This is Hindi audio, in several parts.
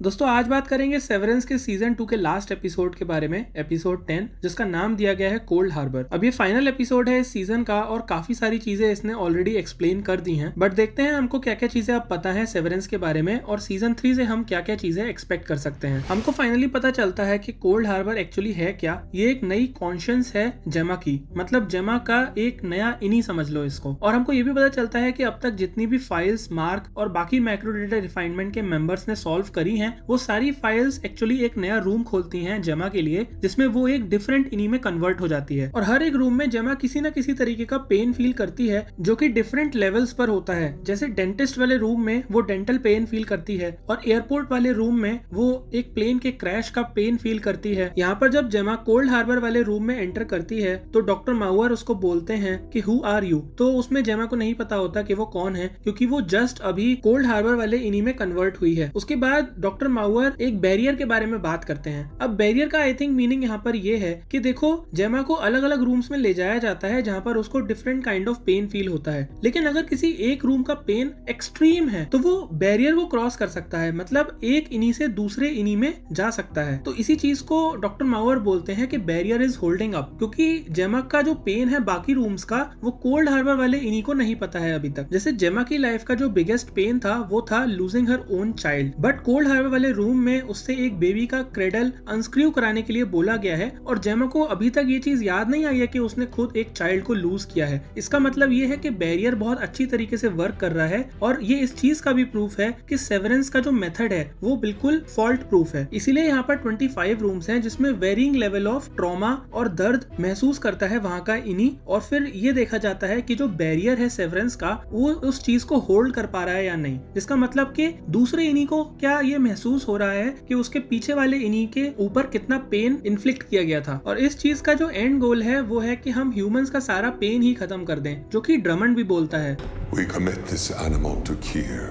दोस्तों आज बात करेंगे सेवरेंस के सीजन 2 के लास्ट एपिसोड के बारे में, एपिसोड 10, जिसका नाम दिया गया है कोल्ड हार्बर। अब ये फाइनल एपिसोड है इस सीजन का और काफी सारी चीजें इसने ऑलरेडी एक्सप्लेन कर दी हैं, बट देखते हैं हमको क्या क्या चीजें अब पता है सेवरेंस के बारे में और सीजन 3 से हम क्या क्या चीजें एक्सपेक्ट कर सकते हैं। हमको फाइनली पता चलता है कि कोल्ड हार्बर एक्चुअली है क्या। ये एक नई कॉन्शियंस है जेमा की, मतलब जेमा का एक नया इनी समझ लो इसको। और हमको ये भी पता चलता है कि अब तक जितनी भी फाइल्स, मार्क और बाकी मैक्रो डेटा रिफाइनमेंट के मेंबर्स ने सॉल्व करी हैं, वो सारी फाइल्स एक्चुअली एक नया रूम खोलती हैं जेमा के लिए, जिसमें वो एक डिफरेंट इनी में कन्वर्ट हो जाती है। और हर एक रूम में जेमा किसी न किसी तरीके का पेन फील करती है, जो कि डिफरेंट लेवल्स पर होता है। जैसे डेंटिस्ट वाले रूम में वो डेंटल पेन फील करती है और एयरपोर्ट वाले रूम में वो एक प्लेन के क्रैश का पेन फील करती है। यहाँ पर जब जेमा कोल्ड हार्बर वाले रूम में एंटर करती है तो डॉक्टर माउअर उसको बोलते हैं कि हु आर यू। तो उसमें जेमा को नहीं पता होता कि वो कौन है, क्योंकि वो जस्ट अभी कोल्ड हार्बर वाले इनी में कन्वर्ट हुई है। उसके बाद डॉक्टर माउअर एक बैरियर के बारे में बात करते हैं। अब बैरियर का आई थिंक मीनिंग यहाँ पर ये है कि देखो, जेमा को अलग अलग रूम्स में ले जाया जाता है जहाँ पर उसको different kind of pain feel होता है, लेकिन अगर किसी एक रूम का पेन एक्सट्रीम है तो वो बैरियर को क्रॉस कर सकता है, मतलब एक इनी से दूसरे इनी में जा सकता है। तो इसी चीज को डॉक्टर माउअर बोलते हैं कि बैरियर इज होल्डिंग अप, क्योंकि जेमा का जो पेन है बाकी रूम्स का, वो कोल्ड हार्बर वाले इनी को नहीं पता है अभी तक। जैसे जेमा की लाइफ का जो बिगेस्ट पेन था वो था losing her own child, but cold Harbor वाले रूम में उससे एक बेबी का क्रेडल अनस्क्रू कराने के लिए बोला गया है और जेमा को अभी तक ये चीज याद नहीं आई है कि उसने खुद एक चाइल्ड को लूज किया है। इसका मतलब ये है कि बैरियर बहुत अच्छी तरीके से वर्क कर रहा है और ये इस चीज का भी प्रूफ है कि सेवरेंस का जो मेथड है वो बिल्कुल फॉल्ट प्रूफ है। इसीलिए यहाँ पर 25 रूम्स हैं जिसमें वेरिंग लेवल ऑफ ट्रॉमा और दर्द महसूस करता है वहाँ का इनी, और फिर ये देखा जाता है कि जो बैरियर है सेवरेंस का वो उस चीज को होल्ड कर पा रहा है या नहीं। जिसका मतलब कि दूसरे इनी को क्या ये महसूस हो रहा है कि उसके पीछे वाले इनी के ऊपर कितना पेन इन्फ्लिक्ट किया गया था। और इस चीज का जो एंड गोल है वो है कि हम ह्यूमंस का सारा पेन ही खत्म कर दें, जो कि ड्रमंड भी बोलता है। We commit this animal to Kier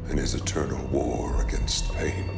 in his eternal war against pain.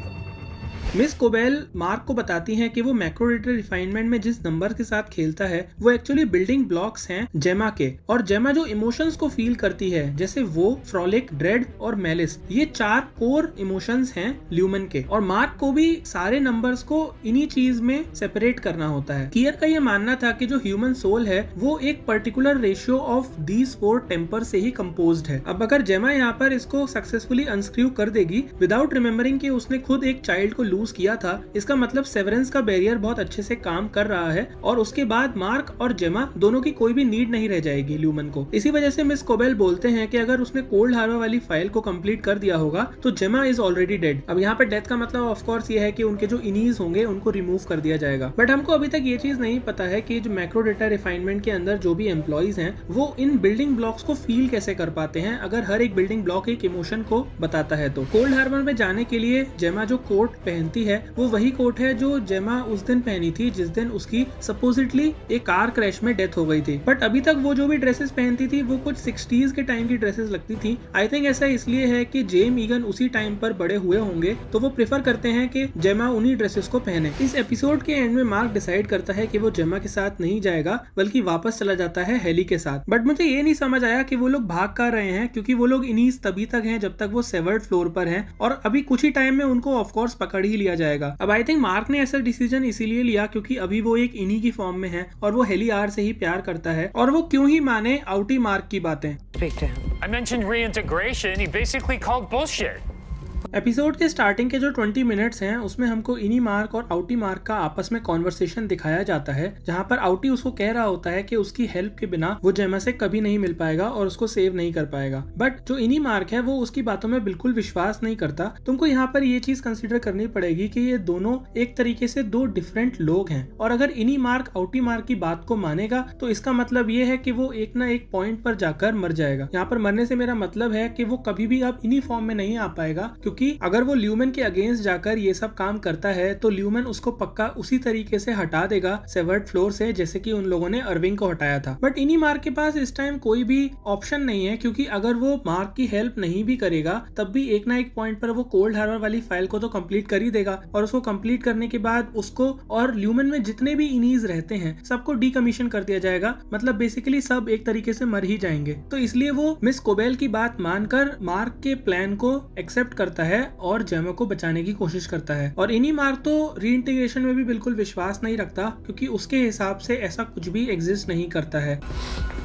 Miss Cobel Mark को बताती हैं कि वो मैक्रो डेटा रिफाइनमेंट में जिस नंबर के साथ खेलता है वो एक्चुअली बिल्डिंग ब्लॉक्स हैं जेमा के, और जेमा जो इमोशंस को फील करती है जैसे वो, फ्रॉलिक, ड्रेड और मेलिस, ये 4 कोर इमोशंस हैं ल्यूमन के। और मार्क को भी सारे नंबर्स को इन्हीं चीज में सेपरेट करना होता है। कियर का ये मानना था कि जो ह्यूमन सोल है वो एक particular ratio of these 4 temper से ही कंपोज्ड है। अब अगर जेमा यहाँ पर इसको सक्सेसफुली अनस्क्रू कर देगी विदाउट रिमेम्बरिंग कि उसने खुद एक चाइल्ड को किया था, इसका मतलब सेवरेंस का बैरियर बहुत अच्छे से काम कर रहा है और उसके बाद मार्क और जेमा दोनों की कोई भी नीड नहीं रह जाएगी ल्यूमन को। इसी वजह से मिस कोबेल बोलते हैं कि अगर उसने कोल्ड हार्बर वाली फाइल को कंप्लीट कर दिया होगा तो जेमा इज ऑलरेडी डेड। अब यहाँ पर डेथ का मतलब ऑफ कोर्स ये है कि उनके जो इनीज होंगे उनको रिमूव कर दिया जाएगा। बट हमको अभी तक ये चीज नहीं पता है कि जो मैक्रो डेटा रिफाइनमेंट के अंदर जो भी एम्प्लॉइज हैं वो इन बिल्डिंग ब्लॉक्स को फील कैसे कर पाते हैं, अगर हर एक बिल्डिंग ब्लॉक एक इमोशन को बताता है तो। कोल्ड हार्बर में जाने के लिए जेमा जो कोट पहनती है वो वही कोट है जो जेमा उस दिन पहनी थी जिस दिन उसकी सपोजिटली एक कार क्रैश में डेथ हो गई थी। बट अभी तक वो जो भी ड्रेसेस पहनती थी वो कुछ 60s के टाइम की ड्रेसेस लगती थी। आई थिंक ऐसा इसलिए है कि जेम ईगन उसी टाइम पर बड़े हुए होंगे तो वो प्रेफर करते हैं कि जेमा उन्हीं ड्रेसेस को पहने। इस एपिसोड के एंड में मार्क डिसाइड करता है कि वो जेमा के साथ नहीं जाएगा बल्कि वापस चला जाता है हेली के साथ। बट मुझे ये नहीं समझ आया कि वो लोग भाग कर रहे हैं, क्योंकि वो लोग इन्हीं तभी तक हैं जब तक वो सेवर्ड फ्लोर पर हैं और अभी कुछ ही टाइम में उनको ऑफकोर्स पकड़ ही लिया जाएगा। अब आई थिंक मार्क ने ऐसा डिसीजन इसीलिए लिया क्योंकि अभी वो एक इनी की फॉर्म में है और वो हेली आर से ही प्यार करता है, और वो क्यों ही माने आउटी मार्क की बातें। I mentioned reintegration. He basically called bullshit. Episode के स्टार्टिंग के जो 20 मिनट्स हैं उसमें हमको इनी मार्क और आउटी मार्क का आपस में कॉन्वर्सेशन दिखाया जाता है, जहां पर आउटी उसको कह रहा होता है कि उसकी हेल्प के बिना वो जेमा से कभी नहीं मिल पाएगा और उसको सेव नहीं कर पाएगा। बट जो इनी मार्क है वो उसकी बातों में बिल्कुल विश्वास नहीं करता। तुमको यहाँ पर ये चीज कंसिडर करनी पड़ेगी कि ये दोनों एक तरीके से 2 डिफरेंट लोग हैं, और अगर इनी मार्क आउटी मार्क की बात को मानेगा तो इसका मतलब ये है कि वो एक ना एक पॉइंट पर जाकर मर जाएगा। यहाँ पर मरने से मेरा मतलब है कि वो कभी भी अब इनी फॉर्म में नहीं आ पाएगा, क्योंकि अगर वो ल्यूमन के अगेंस्ट जाकर ये सब काम करता है तो ल्यूमन उसको पक्का उसी तरीके से हटा देगा सेवर्ड फ्लोर से जैसे कि उन लोगों ने अर्विंग को हटाया था। बट इनी मार्क के पास इस टाइम कोई भी ऑप्शन नहीं है, क्योंकि अगर वो मार्क की हेल्प नहीं भी करेगा तब भी एक ना एक पॉइंट पर वो कोल्ड हार्बर वाली फाइल को तो कंप्लीट कर ही देगा, और उसको कंप्लीट करने के बाद उसको और ल्यूमन में जितने भी इनीज रहते हैं सबको डीकमीशन कर दिया जाएगा। मतलब बेसिकली सब एक तरीके से मर ही जाएंगे। तो इसलिए वो मिस कोबेल की बात मानकर मार्क के प्लान को एक्सेप्ट करता है है और जेमा को बचाने की कोशिश करता है। और इनी मार्क तो रीइंटीग्रेशन में भी बिल्कुल विश्वास नहीं रखता, क्योंकि उसके हिसाब से ऐसा कुछ भी एग्जिस्ट नहीं करता है।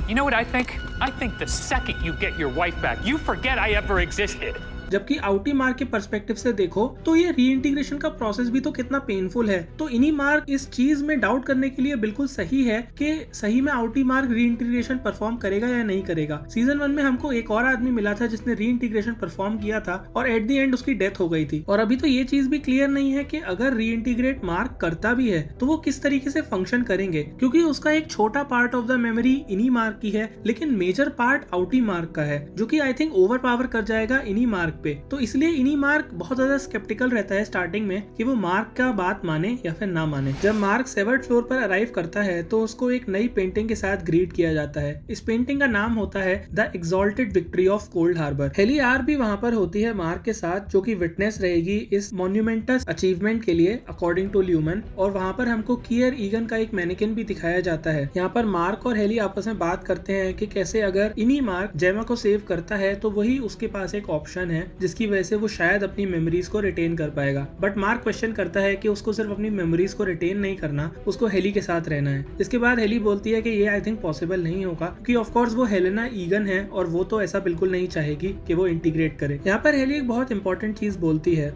You know what I think? I think the second you get your wife back, you forget I ever existed. जबकि आउटी मार्क के पर्सपेक्टिव से देखो तो ये रीइंटीग्रेशन का प्रोसेस भी तो कितना पेनफुल है। तो इनी मार्क इस चीज में डाउट करने के लिए बिल्कुल सही है कि सही में आउटी मार्क रीइंटीग्रेशन परफॉर्म करेगा या नहीं करेगा। सीजन 1 में हमको एक और आदमी मिला था जिसने रीइंटीग्रेशन परफॉर्म किया था और एट द एंड उसकी डेथ हो गई थी। और अभी तो ये चीज भी क्लियर नहीं है कि अगर रीइंटीग्रेट मार्क करता भी है तो वो किस तरीके से फंक्शन करेंगे, क्योंकि उसका एक छोटा पार्ट ऑफ द मेमोरी इनी मार्क की है लेकिन मेजर पार्ट आउटी मार्क का है, जो कि आई थिंक ओवर पावर कर जाएगा इनी मार्क पे। तो इसलिए इनी मार्क बहुत ज्यादा स्केप्टिकल रहता है स्टार्टिंग में कि वो मार्क का बात माने या फिर ना माने। जब मार्क सेवर्ड फ्लोर पर अराइव करता है तो उसको एक नई पेंटिंग के साथ ग्रीट किया जाता है। इस पेंटिंग का नाम होता है the exalted victory of cold Harbor. हेली आर भी वहां पर होती है मार्क के साथ, जो कि विटनेस रहेगी इस मॉन्यूमेंटस अचीवमेंट के लिए अकॉर्डिंग टू ल्यूमन। और वहां पर हमको कियर ईगन का एक मैनिकिन भी दिखाया जाता है। यहाँ पर मार्क और हेली आपस में बात करते हैं कि कैसे अगर इनी मार्क जेमा को सेव करता है तो वही उसके पास एक ऑप्शन है जिसकी वजह से वो शायद अपनी मेमोरीज को रिटेन कर पाएगा। बट मार्क क्वेश्चन करता है कि उसको सिर्फ अपनी मेमोरीज को रिटेन नहीं करना, उसको हेली के साथ रहना है। इसके बाद हेली बोलती है कि ये आई थिंक पॉसिबल नहीं होगा, क्योंकि ऑफ कोर्स वो हेलेना ईगन है और वो तो ऐसा बिल्कुल नहीं चाहेगी कि वो इंटीग्रेट करे। यहाँ पर हेली एक बहुत इंपॉर्टेंट चीज बोलती है,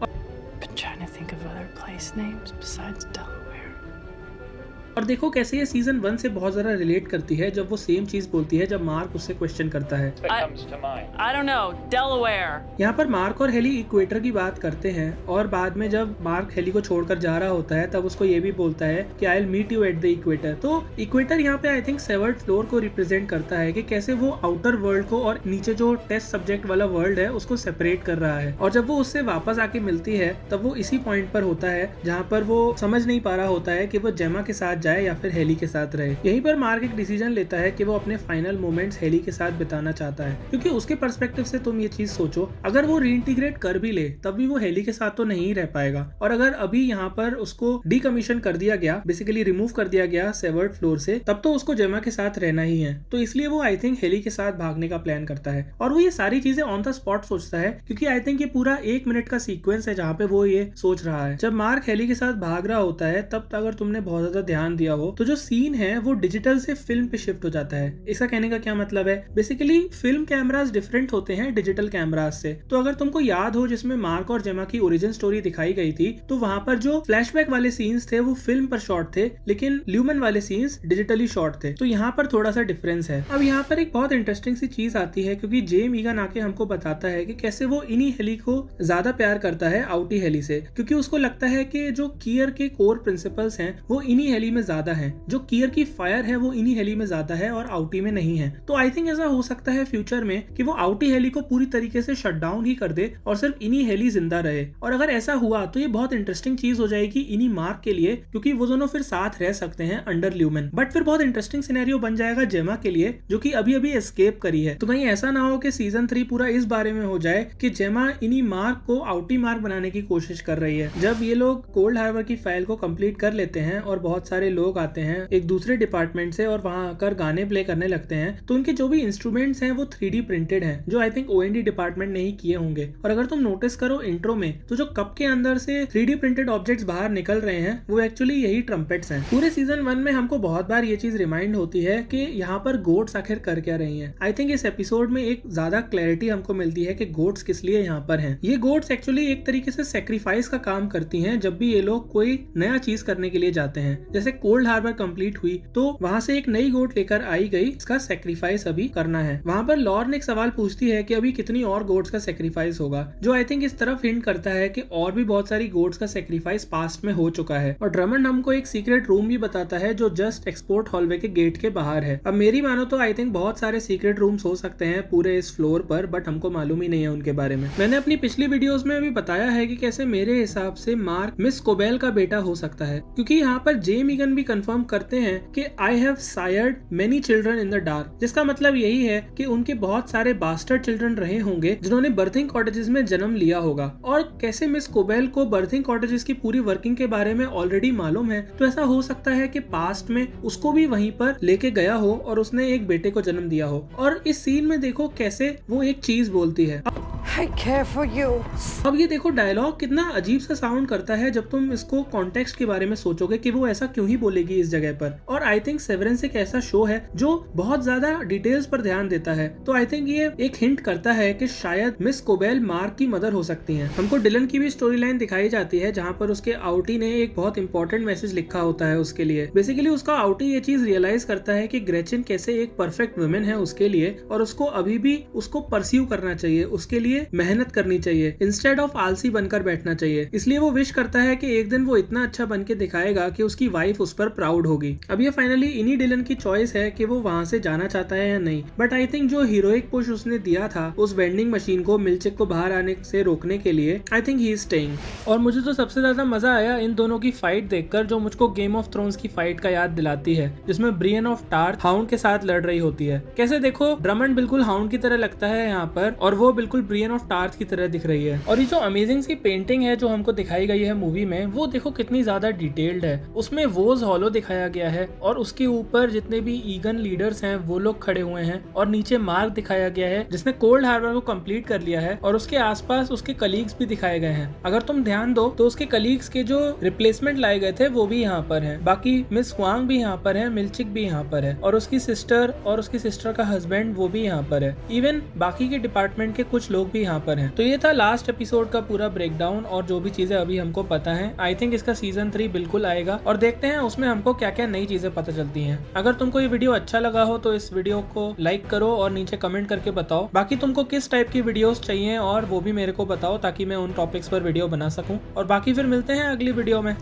और देखो कैसे ये सीजन 1 से बहुत ज्यादा रिलेट करती है जब वो सेम चीज बोलती है जब मार्क उससे क्वेश्चन करता है। I don't know, Delaware. यहाँ पर मार्क और हेली इक्वेटर की बात करते हैं और बाद में जब मार्क हेली को छोड़कर जा रहा होता है तब उसको ये भी बोलता है कि I will meet you at the equator. तो इक्वेटर यहाँ पे आई थिंक सेवर्ड फ्लोर को रिप्रेजेंट करता है कि कैसे वो आउटर वर्ल्ड को और नीचे जो टेस्ट सब्जेक्ट वाला वर्ल्ड है उसको सेपरेट कर रहा है। और जब वो उससे वापस आके मिलती है तब वो इसी पॉइंट पर होता है जहाँ पर वो समझ नहीं पा रहा होता है कि वो जेमा के साथ जाए या फिर हेली के साथ रहे। यहीं पर मार्क एक डिसीजन लेता है कि वो अपने फाइनल मोमेंट्स हेली के साथ बिताना चाहता है, क्योंकि उसके पर्सपेक्टिव से तुम ये चीज सोचो, अगर वो रीइंटीग्रेट कर भी ले तब भी वो हेली के साथ तो नहीं रह पाएगा। और अगर अभी यहाँ पर उसको डीकमीशन कर दिया गया, बेसिकली रिमूव कर दिया गया सेवर्ड फ्लोर से, तब तो उसको जेमा के साथ रहना ही है। तो इसलिए वो आई थिंक हेली के साथ भागने का प्लान करता है और वो ये सारी चीजें ऑन द स्पॉट सोचता है, क्योंकि आई थिंक ये पूरा 1 मिनट का सीक्वेंस है जहाँ पे वो ये सोच रहा है। जब मार्क हेली के साथ भाग रहा होता है तब अगर तुमने बहुत ज्यादा ध्यान दिया हो तो जो सीन है वो डिजिटल से फिल्म पे शिफ्ट हो जाता है। इसका कहने का क्या मतलब है, बेसिकली फिल्म कैमरास डिफरेंट होते हैं डिजिटल कैमरास से। तो अगर तुमको याद हो जिसमें मार्क और जेमा की ओरिजिन स्टोरी दिखाई गई थी, तो वहां पर जो फ्लैशबैक वाले सीन्स थे वो फिल्म पर शॉट थे, लेकिन ल्यूमन वाले सीन्स डिजिटली शॉट थे। तो यहाँ पर थोड़ा सा डिफरेंस है। अब यहाँ पर एक बहुत इंटरेस्टिंग सी चीज आती है, क्योंकि जेम ईगन आके हमको बताता है कि कैसे वो इनी हेली को ज्यादा प्यार करता है आउटी हेली से, क्योंकि उसको लगता है कि जो कियर के कोर प्रिंसिपल्स हैं वो इनी हेली में ज्यादा हैं, जो कियर की फायर है वो इनी हेली में ज्यादा है और आउटी में नहीं है। तो आई थिंक ऐसा हो सकता है फ्यूचर में कि वो आउटी हेली को पूरी तरीके से शट डाउन ही कर दे और सिर्फ इनी हेली जिंदा रहे। और अगर ऐसा हुआ तो ये बहुत इंटरेस्टिंग चीज हो जाएगी इनी मार्क के लिए, क्योंकि वो दोनों फिर साथ रह सकते हैं अंडर ल्यूमन। बट फिर बहुत इंटरेस्टिंग सिनेरियो बन जाएगा जेमा के लिए, जो कि अभी अभी एस्केप करी है। तो कहीं ऐसा ना हो कि सीजन 3 पूरा इस बारे में हो जाए कि जेमा इनी मार्क को आउटी मार्क बनाने की कोशिश कर रही है। जब ये लोग कोल्ड हार्बर की फाइल को कंप्लीट कर लेते हैं और बहुत सारे लोग आते हैं एक दूसरे डिपार्टमेंट से और वहां आकर गाने प्ले करने लगते हैं, तो उनके जो भी इंस्ट्रूमेंट्स हैं वो 3D प्रिंटेड हैं, जो आई थिंक OND डिपार्टमेंट ने ही किए होंगे। और अगर तुम नोटिस करो इंट्रो में, तो जो कप के अंदर से 3D प्रिंटेड ऑब्जेक्ट्स बाहर निकल रहे हैं वो एक्चुअली यही ट्रम्पेट्स हैं। पूरे सीजन 1 में हमको बहुत बार ये चीज रिमाइंड होती है कि यहाँ पर गोट्स आखिर कर क्या रही हैं। आई थिंक इस एपिसोड में एक ज्यादा क्लैरिटी हमको मिलती है कि गोट्स किस लिए यहाँ पर हैं। ये गोट्स एक्चुअली एक तरीके से सेक्रीफाइस का काम करती हैं जब भी ये लोग कोई नया चीज करने के लिए जाते हैं। जैसे कोल्ड हार्बर कंप्लीट हुई तो वहां से एक नई गोट लेकर आई गई, इसका सेक्रीफाइस अभी करना है। वहां पर लॉर्न एक सवाल पूछती है कि अभी कितनी और गोट्स का सेक्रीफाइस होगा, जो आई थिंक इस तरफ हिंट करता है कि और भी बहुत सारी गोट्स का सेक्रीफाइस पास्ट में हो चुका है। और ड्रमंड हमको एक सीक्रेट रूम भी बताता है जो जस्ट एक्सपोर्ट हॉलवे के गेट के बाहर है। अब मेरी मानो तो आई थिंक बहुत सारे सीक्रेट रूम्स हो सकते हैं पूरे इस फ्लोर पर, बट हमको मालूम ही नहीं है उनके बारे में। मैंने अपनी पिछली वीडियोस में भी बताया है कि कैसे मेरे हिसाब से मार्क मिस कोबेल का बेटा हो सकता है, क्योंकि यहाँ पर जेम ईगन भी कंफर्म करते हैं कि I have sired many children in the dark, जिसका मतलब यही है कि उनके बहुत सारे बास्टर्ड चिल्ड्रन रहे होंगे जिन्होंने बर्थिंग कॉटेजेस में जन्म लिया होगा। और कैसे मिस कोबेल को बर्थिंग कॉटेजेस की पूरी वर्किंग के बारे में ऑलरेडी मालूम है, तो ऐसा हो सकता है कि पास्ट में उसको भी वहीं पर लेके गया हो और उसने एक बेटे को जन्म दिया हो। और इस सीन में देखो कैसे वो एक चीज बोलती है, I care for you. अब ये देखो डायलॉग कितना अजीब सा साउंड करता है जब तुम इसको कॉन्टेक्स्ट के बारे में सोचोगे कि वो ऐसा क्यों ही बोलेगी इस जगह पर। और आई थिंक सेवरेंस एक ऐसा शो है जो बहुत ज्यादा डिटेल्स पर ध्यान देता है, तो आई थिंक ये एक हिंट करता है कि शायद मिस कोबेल मार्क की मदर हो सकती हैं। हमको डिलन की भी स्टोरी लाइन दिखाई जाती है जहाँ पर उसके आउटी ने एक बहुत इंपॉर्टेंट मैसेज लिखा होता है उसके लिए। बेसिकली उसका आउटी ये चीज रियलाइज करता है कि ग्रेचिन कैसे एक परफेक्ट वुमेन है उसके लिए, और उसको अभी भी उसको परस्यू करना चाहिए, उसके लिए मेहनत करनी चाहिए इंस्टेड ऑफ आलसी बनकर बैठना चाहिए। इसलिए वो विश करता है कि एक दिन वो इतना अच्छा बन के दिखाएगा कि उसकी वाइफ उस पर प्राउड होगी। अब ये फाइनली इन्हीं डिलन की चॉइस है कि वो वहां से जाना चाहता है या नहीं, बट आई थिंक जो हीरोइक पुश उसने दिया था उस वेंडिंग मशीन को मिल्चिक को बाहर आने से रोकने के लिए, I think he is staying. और मुझे तो सबसे ज्यादा मजा आया इन दोनों की फाइट देखकर, जो मुझको गेम ऑफ थ्रोन्स की फाइट का याद दिलाती है, जिसमें ब्रियन ऑफ टार्थ हाउंड के साथ लड़ रही होती है। कैसे देखो ड्रमंड बिल्कुल हाउंड की तरह लगता है यहाँ पर, और वो बिल्कुल ब्रियन ऑफ टार्थ की तरह दिख रही है। और ये जो अमेजिंग सी पेंटिंग है जो हमको दिखाई गई है मूवी में, वो देखो कितनी ज्यादा डिटेल्ड है। उसमें वोज हॉलो दिखाया गया है और उसके ऊपर जितने भी ईगन लीडर्स हैं वो लोग खड़े हुए हैं, और नीचे मार्क दिखाया गया है जिसने कोल्ड हार्बर को कंप्लीट कर लिया है, और उसके आसपास उसके कलीग्स भी दिखाए गए हैं। अगर तुम ध्यान दो तो उसके कलीग्स के जो रिप्लेसमेंट लाए गए थे वो भी यहाँ पर हैं। बाकी मिस हुआंग भी यहाँ पर है, मिल्चिक भी यहाँ पर है, और उसकी सिस्टर और उसकी सिस्टर का हस्बैंड वो भी यहाँ पर है। इवन बाकी के डिपार्टमेंट के कुछ लोग भी यहाँ पर हैं। तो ये था लास्ट एपिसोड का पूरा ब्रेकडाउन और जो भी चीजें अभी हमको पता है। आई थिंक इसका सीजन 3 बिल्कुल आएगा और देखते हैं उसमें हमको क्या क्या नई चीजें पता चलती हैं। अगर तुमको ये वीडियो अच्छा लगा हो तो इस वीडियो को लाइक करो और नीचे कमेंट करके बताओ। बाकी तुमको किस टाइप की वीडियोस चाहिए और वो भी मेरे को बताओ ताकि मैं उन टॉपिक्स पर वीडियो बना सकूं। और बाकी फिर मिलते हैं अगली वीडियो में।